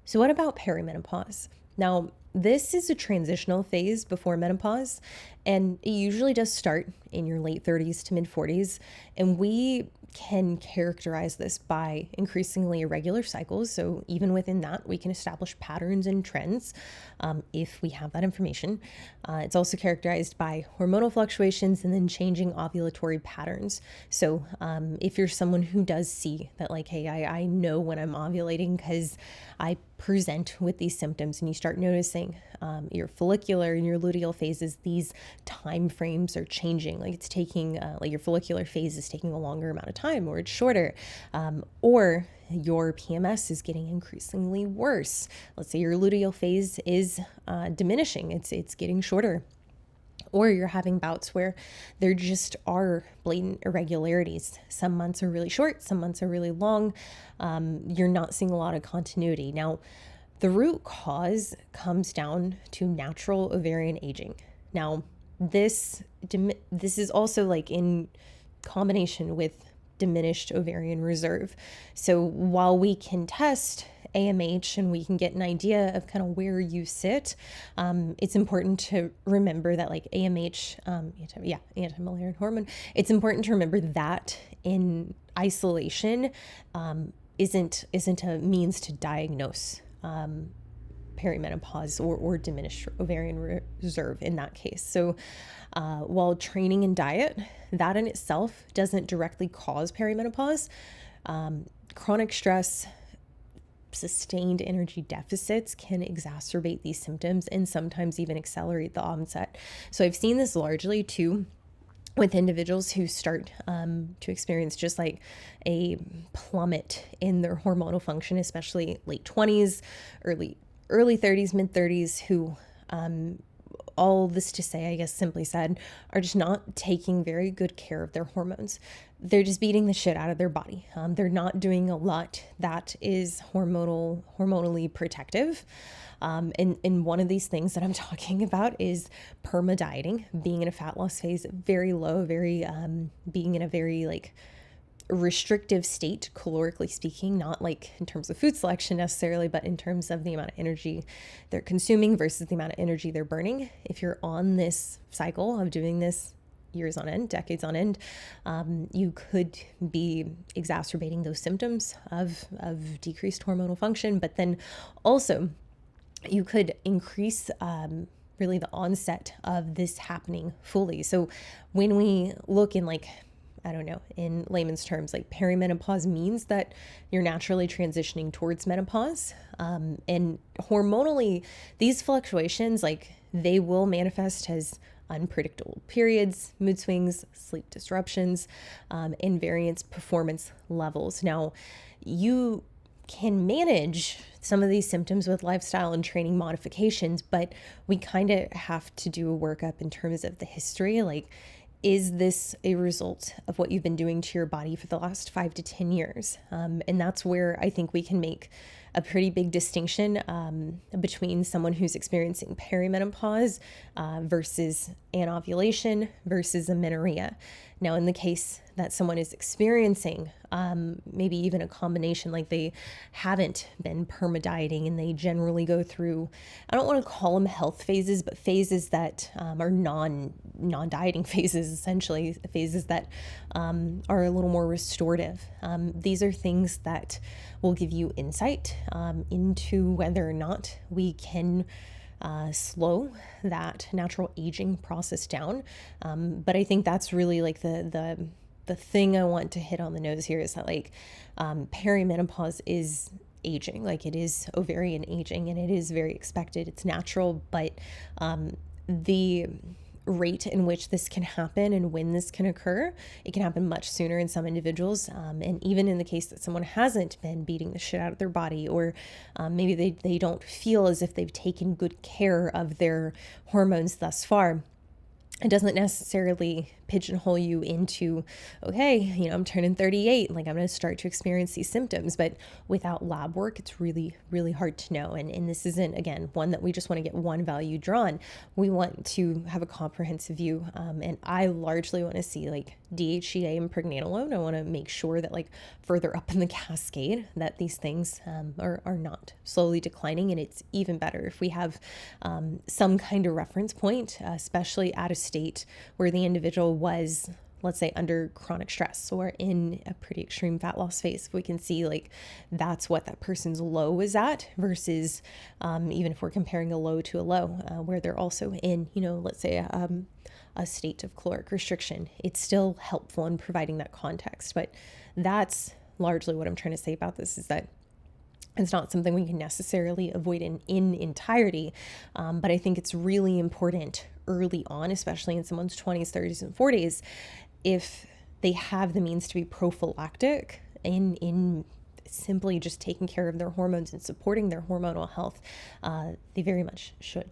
So what about perimenopause? Now, this is a transitional phase before menopause, and it usually does start in your late 30s to mid 40s. And we can characterize this by increasingly irregular cycles. So, even within that, we can establish patterns and trends if we have that information. It's also characterized by hormonal fluctuations and then changing ovulatory patterns. So, if you're someone who does see that, like, hey, I know when I'm ovulating because I present with these symptoms, and you start noticing your follicular and your luteal phases, these time frames are changing. Like it's taking, like your follicular phase is taking a longer amount of time, or it's shorter, or your PMS is getting increasingly worse. Let's say your luteal phase is diminishing; it's getting shorter. Or you're having bouts where there just are blatant irregularities. Some months are really short, some months are really long. You're not seeing a lot of continuity. Now, the root cause comes down to natural ovarian aging. Now, this is also like in combination with diminished ovarian reserve. So while we can test AMH and we can get an idea of kind of where you sit, it's important to remember that like AMH, anti-Mullerian hormone, it's important to remember that in isolation isn't a means to diagnose perimenopause or diminished ovarian reserve in that case. So while training and diet, that in itself doesn't directly cause perimenopause, chronic stress, sustained energy deficits can exacerbate these symptoms and sometimes even accelerate the onset. So I've seen this largely too with individuals who start to experience just like a plummet in their hormonal function, especially late 20s, early 30s, mid 30s, who all this to say, I guess simply said, are just not taking very good care of their hormones. They're just beating the shit out of their body. They're not doing a lot that is hormonally protective. And one of these things that I'm talking about is perma dieting, being in a fat loss phase, very low, being in a very like restrictive state, calorically speaking, not like in terms of food selection necessarily, but in terms of the amount of energy they're consuming versus the amount of energy they're burning. If you're on this cycle of doing this years on end, decades on end, you could be exacerbating those symptoms of decreased hormonal function, but then also you could increase really the onset of this happening fully. So when we look in like, I don't know, in layman's terms, like perimenopause means that you're naturally transitioning towards menopause. And hormonally, these fluctuations, like they will manifest as unpredictable periods, mood swings, sleep disruptions, and variance performance levels. Now, you can manage some of these symptoms with lifestyle and training modifications, but we kind of have to do a workup in terms of the history. Like, is this a result of what you've been doing to your body for the last 5 to 10 years? And that's where I think we can make a pretty big distinction between someone who's experiencing perimenopause versus anovulation versus amenorrhea. Now, in the case that someone is experiencing maybe even a combination, like they haven't been perma-dieting and they generally go through, I don't want to call them health phases, but phases that are non-dieting phases, essentially phases that are a little more restorative. These are things that will give you insight into whether or not we can slow that natural aging process down. But I think that's really like the thing I want to hit on the nose here is that like perimenopause is aging, like it is ovarian aging, and it is very expected. It's natural, but the rate in which this can happen and when this can occur, it can happen much sooner in some individuals. And even in the case that someone hasn't been beating the shit out of their body, or maybe they don't feel as if they've taken good care of their hormones thus far, it doesn't necessarily pigeonhole you into, okay, I'm turning 38, like I'm going to start to experience these symptoms. But without lab work, it's really, really hard to know. And this isn't, again, one that we just want to get one value drawn. We want to have a comprehensive view. And I largely want to see like DHEA and pregnenolone. I want to make sure that like further up in the cascade that these things are not slowly declining. And it's even better if we have some kind of reference point, especially at a state where the individual was, let's say, under chronic stress or in a pretty extreme fat loss phase. If we can see like that's what that person's low is at versus even if we're comparing a low to a low, where they're also in, let's say a state of caloric restriction, it's still helpful in providing that context. But that's largely what I'm trying to say about this, is that it's not something we can necessarily avoid in entirety, but I think it's really important early on, especially in someone's 20s, 30s, and 40s, if they have the means to be prophylactic in simply just taking care of their hormones and supporting their hormonal health, they very much should.